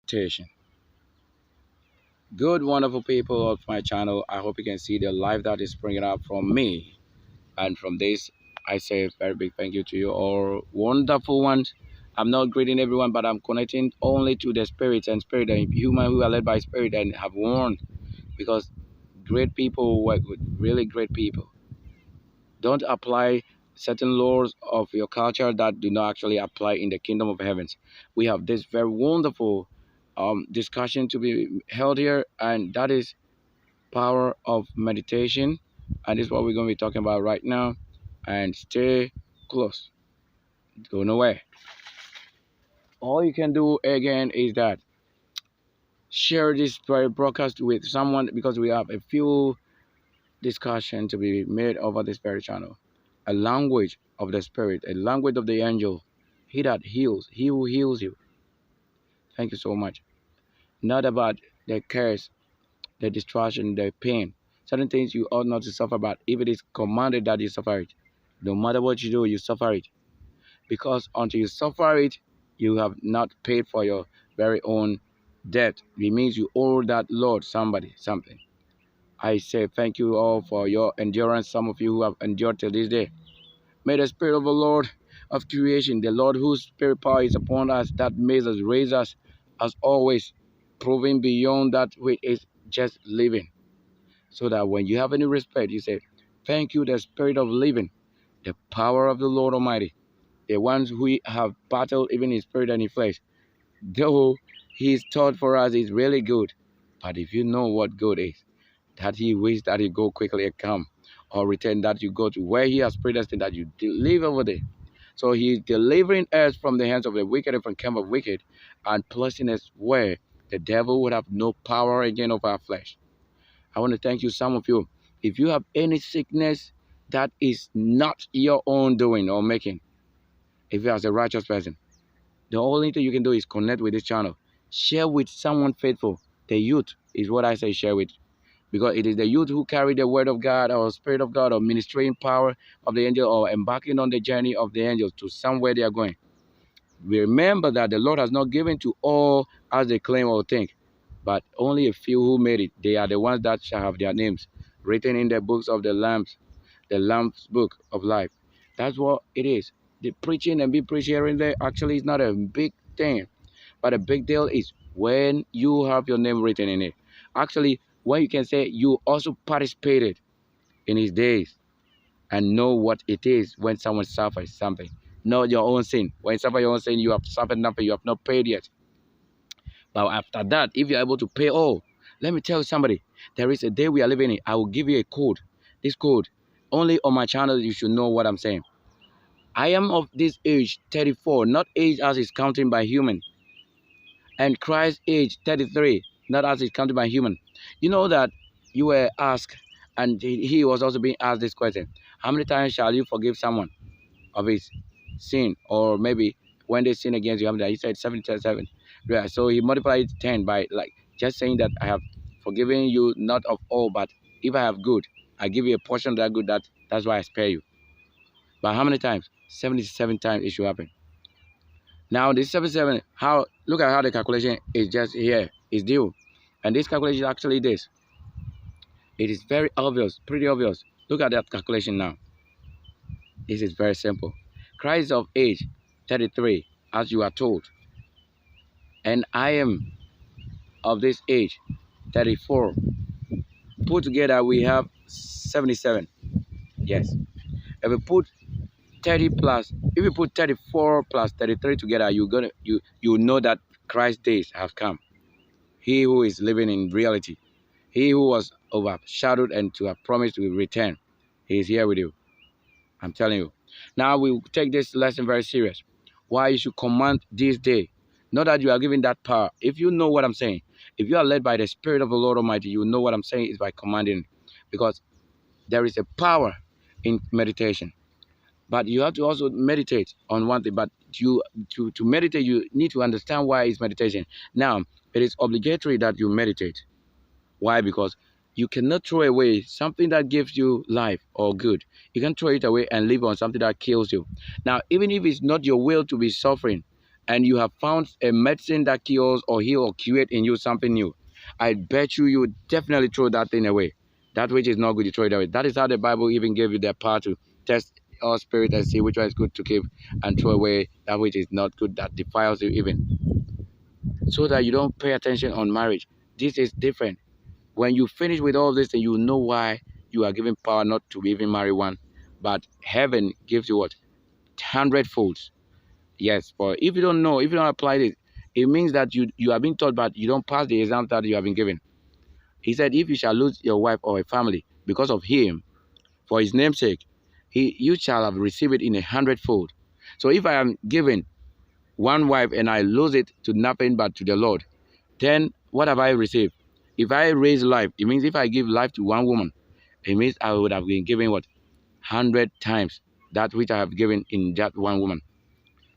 Meditation. Good, wonderful people of my channel. I hope you can see the life that is springing up from me. And from this, I say a very big thank you to you all wonderful ones. I'm not greeting everyone, but I'm connecting only to the spirits and spirit and human who are led by spirit and have warned because great people work with really great people. Don't apply certain laws of your culture that do not actually apply in the kingdom of heavens. We have this very wonderful discussion to be held here, and that is power of meditation. And this is what we're going to be talking about right now. And stay close, go nowhere. All you can do again is that share this very broadcast with someone because we have a few discussion to be made over this very channel. A language of the spirit, a language of the angel. He that heals, he who heals you. Thank you so much. Not about the curse, the distraction, the pain. Certain things you ought not to suffer about. If it is commanded that you suffer it, no matter what you do, you suffer it. Because until you suffer it, you have not paid for your very own debt. It means you owe that Lord somebody something. I say thank you all for your endurance, some of you who have endured till this day. May the Spirit of the Lord of creation, the Lord whose spirit power is upon us, that makes us, raise us, as always, proving beyond that which is just living. So that when you have any respect, you say, thank you, the Spirit of living, the power of the Lord Almighty, the ones who have battled even in spirit and in flesh. Though his thought for us is really good, but if you know what good is, that he wishes that you go quickly and come, or return that you go to where he has predestined that you live over there. So he is delivering us from the hands of the wicked and from camp of wicked, and placing us where the devil would have no power again over our flesh. I want to thank you, some of you. If you have any sickness that is not your own doing or making, if you are a righteous person, the only thing you can do is connect with this channel. Share with someone faithful. The youth is what I say share with. Because it is the youth who carry the word of God or spirit of God or ministering power of the angel or embarking on the journey of the angels to somewhere they are going. Remember that the Lord has not given to all as they claim or think, but only a few who made it. They are the ones that shall have their names written in the books of the Lamb's book of life. That's what it is. The preaching and be preaching here and there actually is not a big thing, but a big deal is when you have your name written in it. Actually, when you can say you also participated in his days and know what it is when someone suffers something. Not your own sin. When you suffer your own sin, you have suffered nothing, you have not paid yet. But after that, if you're able to pay all, let me tell somebody, there is a day we are living in. I will give you a code. This code, only on my channel, you should know what I'm saying. I am of this age, 34, not age as is counted by human. And Christ's age, 33, not as is counted by human. You know that you were asked, and he was also being asked this question. How many times shall you forgive someone of his sin? Or maybe when they sin against you, he said 77. Yeah, so he multiplied 10 by like just saying that I have forgiven you not of all, but if I have good, I give you a portion of that good, that's why I spare you. But how many times? 77 times it should happen. Now this 77, look at how the calculation is just here, is due. And this calculation is actually this. It is very obvious, pretty obvious. Look at that calculation now. This is very simple. Christ of age 33, as you are told. And I am of this age, 34. Put together we have 77. Yes. If we put 30 plus, if you put 34 plus 33 together, you know that Christ's days have come. He who is living in reality, he who was overshadowed and to have promised to return, he is here with you. I'm telling you. Now we take this lesson very serious. Why you should command this day. Not that you are given that power. If you know what I'm saying, if you are led by the Spirit of the Lord Almighty, you know what I'm saying is by commanding. Because there is a power in meditation. But you have to also meditate on one thing. But to meditate, you need to understand why it's meditation. Now, it is obligatory that you meditate. Why? Because you cannot throw away something that gives you life or good. You can throw it away and live on something that kills you. Now, even if it's not your will to be suffering, and you have found a medicine that cures or heal or create in you something new, I bet you would definitely throw that thing away. That which is not good, you throw it away. That is how the Bible even gave you the power to test our spirit and see which one is good to keep and throw away that which is not good, that defiles you even. So that you don't pay attention on marriage. This is different. When you finish with all this, then you know why you are given power not to even marry one. But heaven gives you what? 100-folds. Yes, but if you don't know, if you don't apply this, it means that you have been taught, but you don't pass the exam that you have been given. He said, if you shall lose your wife or a family because of him, for his name's sake, you shall have received it in 100-fold. So if I am given one wife and I lose it to nothing but to the Lord, then what have I received? If I raise life, it means if I give life to one woman, it means I would have been given what? 100 times that which I have given in that one woman.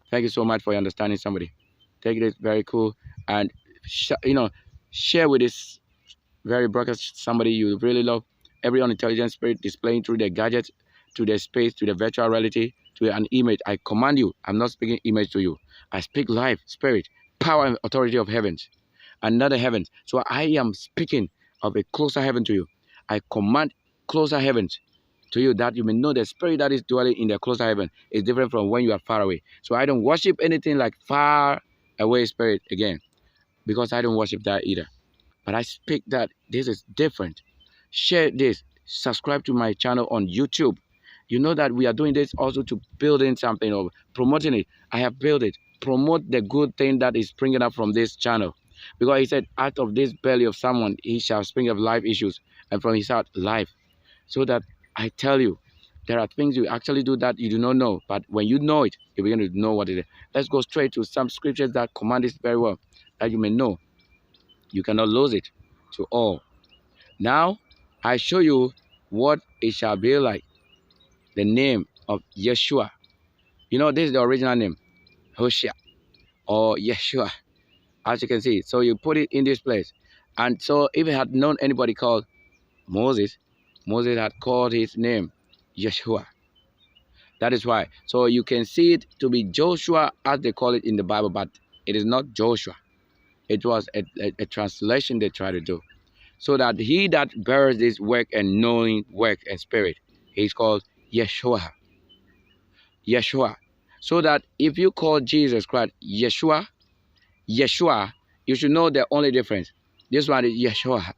Thank you so much for your understanding, somebody. Take it very cool and share with this very broadcast somebody you really love. Every unintelligent spirit displaying through the gadget, to the space, to the virtual reality, to an image. I command you. I'm not speaking image to you. I speak life, spirit, power, and authority of heavens, another heavens. So I am speaking of a closer heaven to you. I command closer heavens to you, that you may know the spirit that is dwelling in the closer heaven is different from when you are far away. So I don't worship anything like far away spirit again, because I don't worship that either. But I speak that this is different. Share this. Subscribe to my channel on YouTube. You know that we are doing this also to building something or promoting it. I have built it. Promote the good thing that is springing up from this channel. Because he said, out of this belly of someone, he shall spring up life issues, and from his heart, life. So that I tell you, there are things you actually do that you do not know. But when you know it, you begin to know what it is. Let's go straight to some scriptures that command this very well, that you may know. You cannot lose it to all. Now, I show you what it shall be like. The name of Yeshua. You know, this is the original name, Hoshea or Yeshua, as you can see. So you put it in this place. And so if it had known anybody called Moses, Moses had called his name Yeshua. That is why. So you can see it to be Joshua as they call it in the Bible, but it is not Joshua. It was a translation they try to do. So that he that bears this work and knowing work and spirit, he's called Yeshua. Yeshua. So that if you call Jesus Christ Yeshua, Yeshua, you should know the only difference. This one is Yeshua.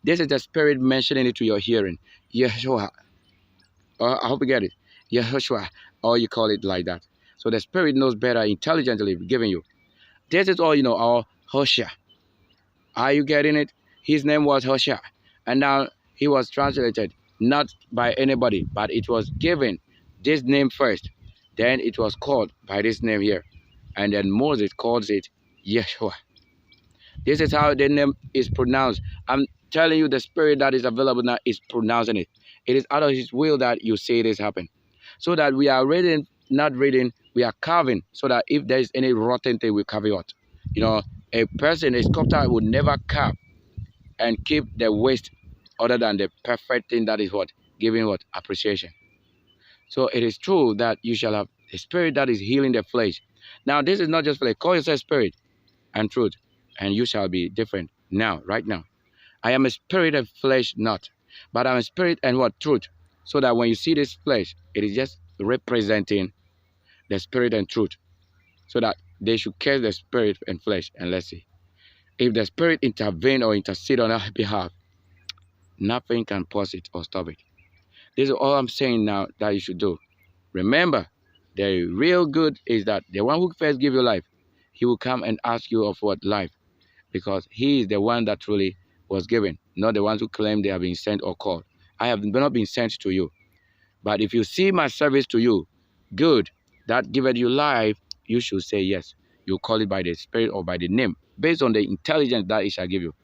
This is the spirit mentioning it to your hearing. Yeshua. I hope you get it. Yeshua. Or you call it like that. So the spirit knows better intelligently giving you. This is all you know, our Hoshea. Are you getting it? His name was Hoshea. And now he was translated not by anybody, but it was given this name first. Then it was called by this name here. And then Moses calls it Yeshua. This is how the name is pronounced. I'm telling you, the spirit that is available now is pronouncing it. It is out of his will that you see this happen. So that we are reading, not reading, we are carving, so that if there is any rotten thing, we carve it out. You know, a person, a sculptor would never carve and keep the waste other than the perfect thing that is what? Giving what? Appreciation. So it is true that you shall have a spirit that is healing the flesh. Now, this is not just flesh. Call yourself spirit and truth, and you shall be different now, right now. I am a spirit and flesh not, but I'm a spirit and what? Truth. So that when you see this flesh, it is just representing the spirit and truth. So that they should curse the spirit and flesh. And let's see. If the spirit intervene or intercede on our behalf, nothing can pause it or stop it. This is all I'm saying now that you should do. Remember, the real good is that the one who first give you life, he will come and ask you of what? Life. Because he is the one that truly was given, not the ones who claim they have been sent or called. I have not been sent to you. But if you see my service to you, good, that giveth you life, you should say yes. You call it by the spirit or by the name, based on the intelligence that it shall give you.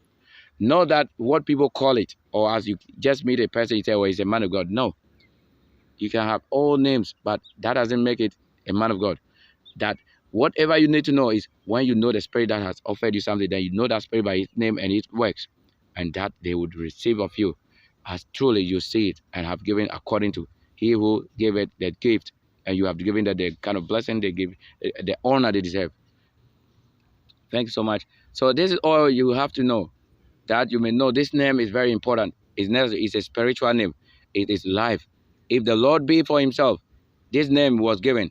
Not that what people call it, or as you just meet a person, you say, well, he's a man of God. No. You can have all names, but that doesn't make it a man of God. That whatever you need to know is when you know the spirit that has offered you something, then you know that spirit by its name and its works, and that they would receive of you as truly you see it and have given according to he who gave it that gift, and you have given that the kind of blessing they give, the honor they deserve. Thank you so much. So this is all you have to know, that you may know this name is very important. It's a spiritual name. It is life. If the Lord be for himself, this name was given,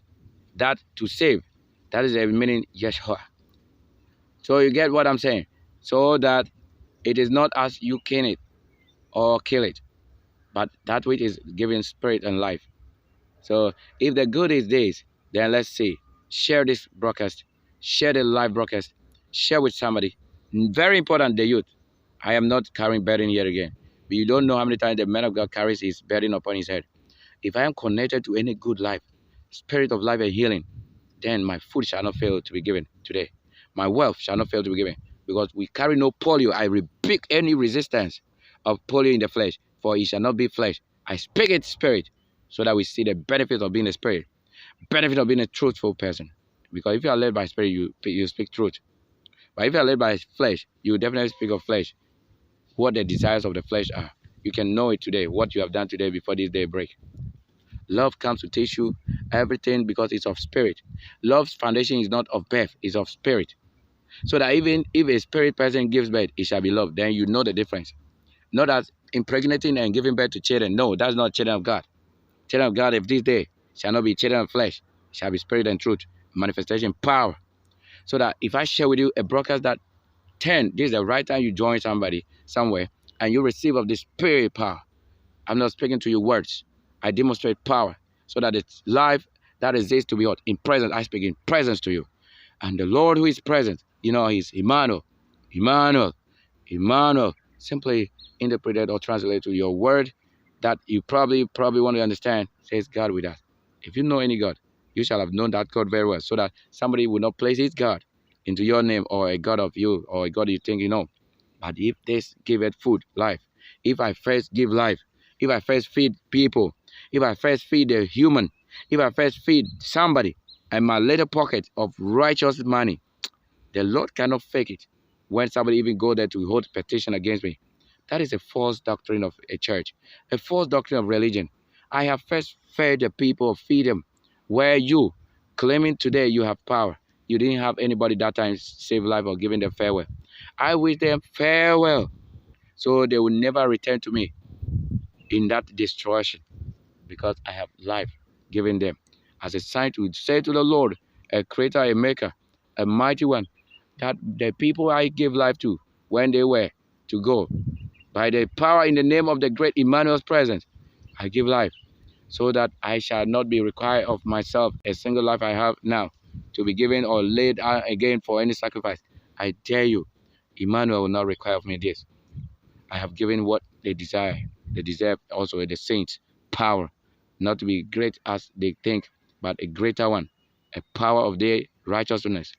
that to save. That is the meaning Yeshua. So you get what I'm saying? So that it is not as you kill it or kill it, but that which is giving spirit and life. So if the good is this, then let's see. Share this broadcast. Share the live broadcast. Share with somebody. Very important, the youth. I am not carrying burden here again. But you don't know how many times the man of God carries his burden upon his head. If I am connected to any good life, spirit of life and healing, then my food shall not fail to be given today. My wealth shall not fail to be given. Because we carry no polio. I rebuke any resistance of polio in the flesh, for it shall not be flesh. I speak it spirit, so that we see the benefit of being a spirit, benefit of being a truthful person. Because if you are led by spirit, you speak truth. But if you are led by flesh, you definitely speak of flesh. What the desires of the flesh are. You can know it today, what you have done today before this day break. Love comes to teach you everything because it's of spirit. Love's foundation is not of birth, it's of spirit. So that even if a spirit person gives birth, it shall be love. Then you know the difference. Not as impregnating and giving birth to children. No, that's not children of God. Children of God of this day shall not be children of flesh, shall be spirit and truth, manifestation, power. So that if I share with you a broadcast that 10, this is the right time you join somebody somewhere and you receive of the spirit power. I'm not speaking to you words. I demonstrate power so that it's life that exists to be heard. In presence, I speak in presence to you. And the Lord who is present, you know, he's Immanuel. Immanuel. Immanuel. Simply interpreted or translated to your word that you probably want to understand, says God with us. If you know any God, you shall have known that God very well, so that somebody will not place his God into your name, or a God of you, or a God you think you know. But if this give it food, life, if I first give life, if I first feed people, if I first feed the human, if I first feed somebody, and my little pocket of righteous money, the Lord cannot fake it. When somebody even go there to hold petition against me, that is a false doctrine of a church, a false doctrine of religion. I have first fed the people, feed them, where you, claiming today you have power, you didn't have anybody that time save life or giving them farewell. I wish them farewell, so they will never return to me in that destruction, because I have life given them as a sign to say to the Lord, a creator, a maker, a mighty one, that the people I gave life to, when they were to go, by the power in the name of the great Immanuel's presence, I give life, so that I shall not be required of myself a single life I have now to be given or laid out again for any sacrifice. I dare you, Immanuel will not require of me this. I have given what they desire. They deserve also the saints power, not to be great as they think, but a greater one, a power of their righteousness.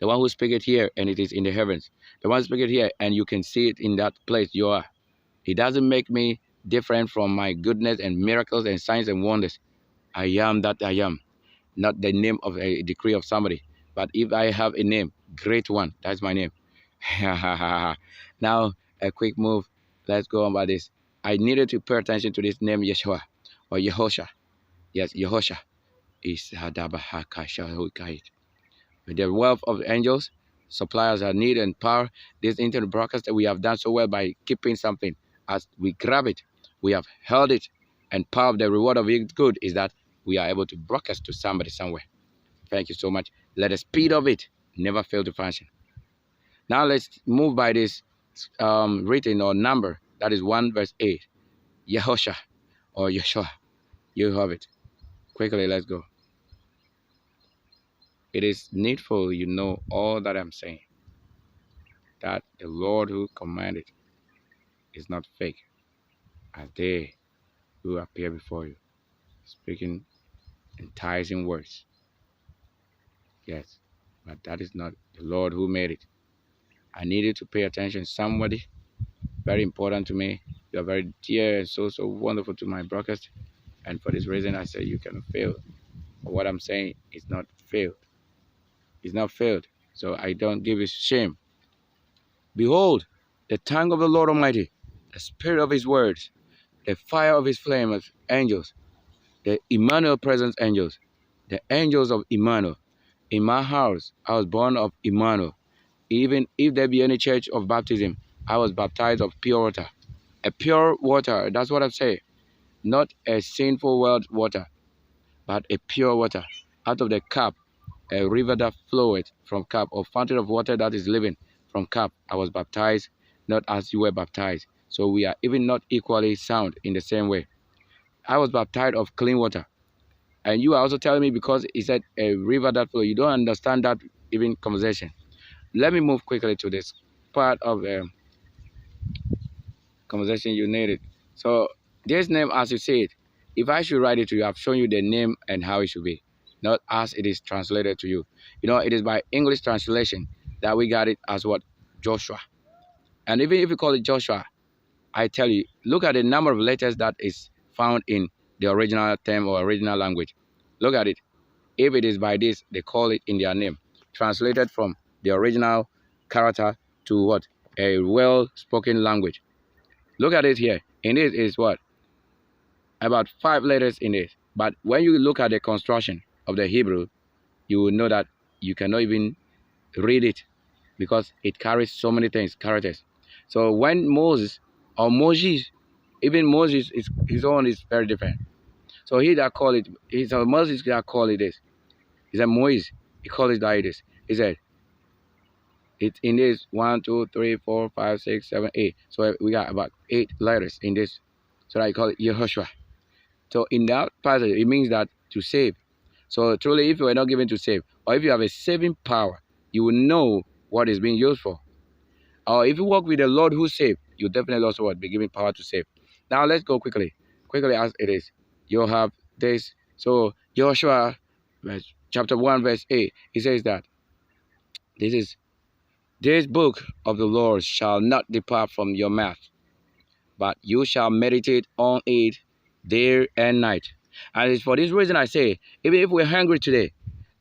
The one who speaketh here, and it is in the heavens. The one who speaketh here, and you can see it in that place you are. It doesn't make me different from my goodness and miracles and signs and wonders. I am that I am. Not the name of a decree of somebody. But if I have a name, great one, that's my name. Now, a quick move. Let's go on by this. I needed to pay attention to this name, Yeshua, or Yehosha. Yes, Yehosha. With the wealth of angels, suppliers are need and power. This internet broadcast that we have done so well by keeping something. As we grab it, we have held it. And part of the reward of it good is that we are able to broadcast to somebody somewhere. Thank you so much. Let the speed of it never fail to function. Now let's move by this written or number. That is 1 verse 8. Yehosha or Yeshua. You have it. Quickly, let's go. It is needful you know all that I'm saying, that the Lord who commanded is not fake, are they who appear before you, speaking enticing words. Yes, but that is not the Lord who made it. I need you to pay attention. Somebody very important to me. You are very dear and so wonderful to my broadcast. And for this reason, I say you cannot fail. But what I'm saying is not failed. It's not failed. So I don't give you shame. Behold, the tongue of the Lord Almighty, the spirit of his words, the fire of his flame of angels, the Immanuel presence angels, the angels of Immanuel, In my house, I was born of Immanuel. Even if there be any church of baptism, I was baptized of pure water. A pure water, that's what I'm saying. Not a sinful world water, but a pure water. Out of the cup, a river that floweth from cup, or fountain of water that is living from cup. I was baptized, not as you were baptized. So we are even not equally sound in the same way. I was baptized of clean water. And you are also telling me because he said a river that flow. You don't understand that even conversation. Let me move quickly to this part of the conversation you needed. So this name, as you say it, if I should write it to you, I've shown you the name and how it should be, not as it is translated to you. You know, it is by English translation that we got it as what? Joshua. And even if you call it Joshua, I tell you, look at the number of letters that is found in the original term or original language. Look at it. If it is by this, they call it in their name. Translated from the original character to what? A well-spoken language. Look at it here. In it is what? About 5 letters in it. But when you look at the construction of the Hebrew, you will know that you cannot even read it because it carries so many things, characters. So when Moses or Moses, even Moses, is his own is very different. So he that call it, he's a Moses that call it this. He said Moses, he called it like this. He said it in this 1, 2, 3, 4, 5, 6, 7, 8. So we got about 8 letters in this. So I call it Yehoshua. So in that passage, it means that to save. So truly, if you are not given to save, or if you have a saving power, you will know what is being used for. Or if you walk with the Lord who saved, you definitely also will be given power to save. Now let's go quickly as it is. You'll have this. So Joshua, chapter 1, verse 8, it says that this book of the Lord shall not depart from your mouth, but you shall meditate on it day and night. And it's for this reason I say, even if we're hungry today,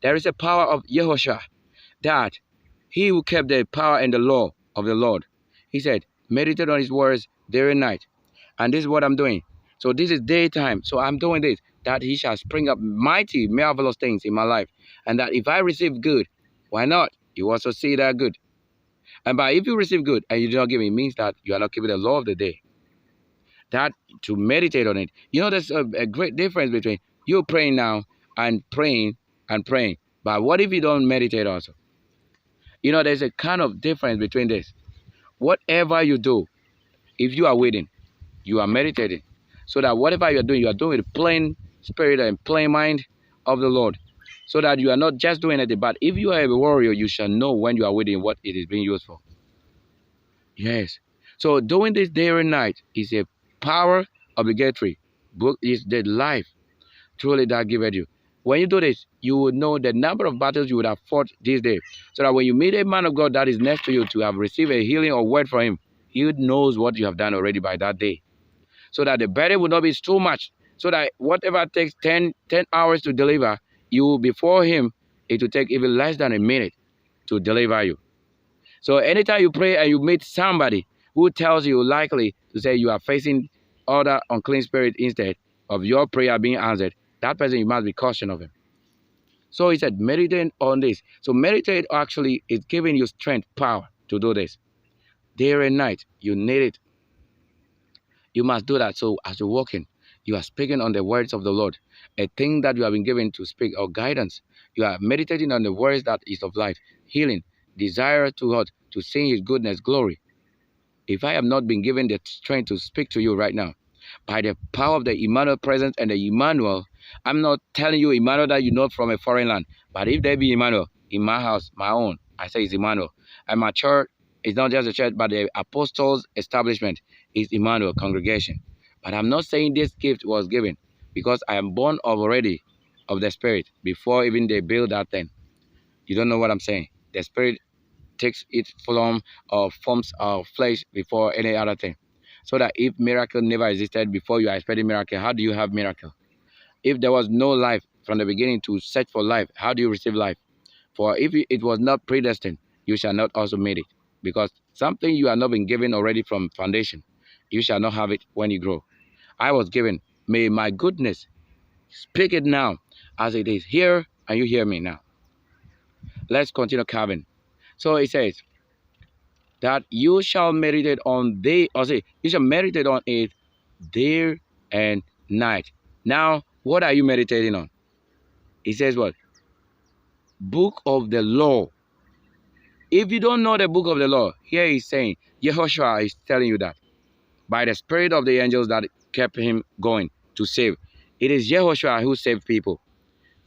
there is a power of Yehoshua, that he who kept the power and the law of the Lord. He said, meditate on his words day and night. And this is what I'm doing. So this is daytime. So I'm doing this, that he shall spring up mighty, marvelous things in my life. And that if I receive good, why not? You also see that good. And by if you receive good and you do not give, it means that you are not keeping the law of the day. That to meditate on it. You know, there's a great difference between you praying now and praying and praying. But what if you don't meditate also? You know, there's a kind of difference between this. Whatever you do, if you are waiting, you are meditating. So that whatever you are doing with plain spirit and plain mind of the Lord. So that you are not just doing it, but if you are a warrior, you shall know when you are waiting what it is being used for. Yes. So doing this day and night is a power obligatory. Book is the life truly that giveth you. When you do this, you will know the number of battles you would have fought this day. So that when you meet a man of God that is next to you to have received a healing or word from him, he knows what you have done already by that day. So that the burden will not be too much. So that whatever takes 10 hours to deliver, you before him, it will take even less than a minute to deliver you. So anytime you pray and you meet somebody who tells you likely to say you are facing other unclean spirit instead of your prayer being answered, that person, you must be cautious of him. So he said, meditate on this. So meditate actually is giving you strength, power to do this. Day and night, you need it. You must do that. So as you're walking, you are speaking on the words of the Lord, a thing that you have been given to speak or guidance. You are meditating on the words that is of life, healing, desire to God, to sing his goodness, glory. If I have not been given the strength to speak to you right now, by the power of the Immanuel presence and the Immanuel, I'm not telling you Immanuel that you know from a foreign land, but if there be Immanuel in my house, my own, I say it's Immanuel. And my church is not just a church, but the apostles' establishment is Immanuel congregation. But I'm not saying this gift was given because I am born already of the Spirit before even they build that thing. You don't know what I'm saying. The Spirit takes its form or forms of flesh before any other thing. So that if miracle never existed before you are expecting miracle, how do you have miracle? If there was no life from the beginning to search for life, how do you receive life? For if it was not predestined, you shall not also meet it. Because something you have not been given already from foundation, you shall not have it when you grow. I was given, may my goodness speak it now as it is here, and you hear me now. let's continue carving. So it says that you shall meditate on day, or say you shall meditate on it day and night. Now, what are you meditating on? It says what? Book of the law. If you don't know the book of the law, here he's saying, Yehoshua is telling you that by the spirit of the angels that kept him going to save. It is Yehoshua who saved people.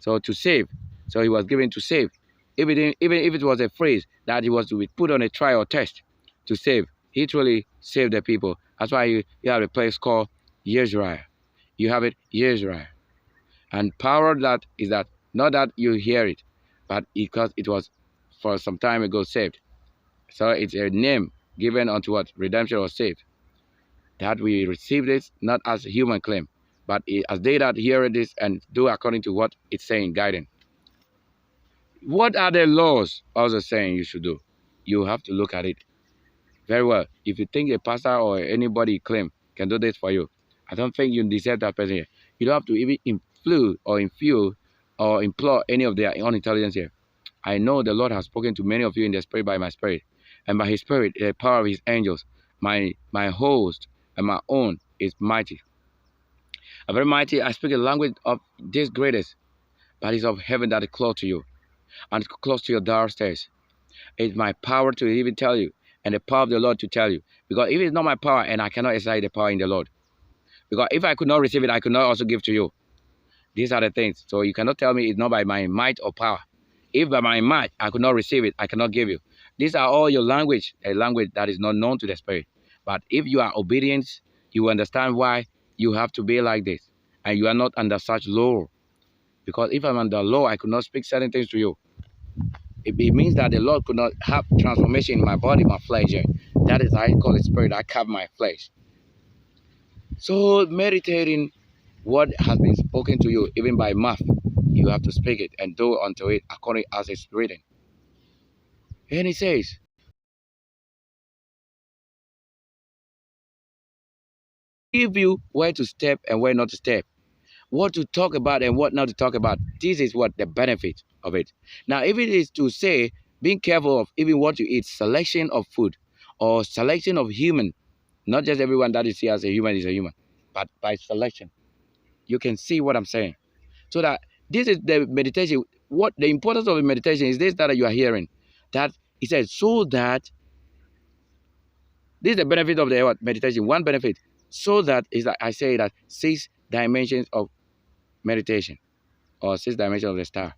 So to save. So he was given to save. Even if it was a phrase that he was to be put on a trial test to save, he truly saved the people. That's why you have a place called Yezreel. You have it, Yezreel. And power that is that, not that you hear it, but because it was for some time ago saved. So it's a name given unto what? Redemption or saved. That we receive this not as a human claim, but as they that hear this and do according to what it's saying, guiding. What are the laws also saying you should do? You have to look at it very well. If you think a pastor or anybody claim can do this for you, I don't think you deserve that person here. You don't have to even infuse or implore any of their own intelligence here. I know the Lord has spoken to many of you in the spirit by my spirit, and by his spirit, the power of his angels, my host and my own is mighty. A very mighty, I speak a language of this greatest, but it's of heaven that is close to you and close to your downstairs. It's my power to even tell you, and the power of the Lord to tell you. Because if it's not my power, and I cannot exercise the power in the Lord. Because if I could not receive it, I could not also give to you. These are the things. So you cannot tell me it's not by my might or power. If by my might, I could not receive it, I cannot give you. These are all your language, a language that is not known to the Spirit. But if you are obedient, you understand why you have to be like this. And you are not under such law. Because if I'm under law, I could not speak certain things to you. It means that the Lord could not have transformation in my body, my flesh. That is, I call it spirit. I carve my flesh. So meditating what has been spoken to you, even by mouth, you have to speak it and do unto it according as it's written. And he says, give you where to step and where not to step, what to talk about and what not to talk about. This is what the benefit of it. Now, if it is to say, being careful of even what you eat, selection of food or selection of human, not just everyone that you see as a human is a human, but by selection, you can see what I'm saying. So that this is the meditation. What the importance of the meditation is this that you are hearing. That it says, so that this is the benefit of the meditation. One benefit, so that is that I say that 6 dimensions of meditation or 6 dimensions of the star.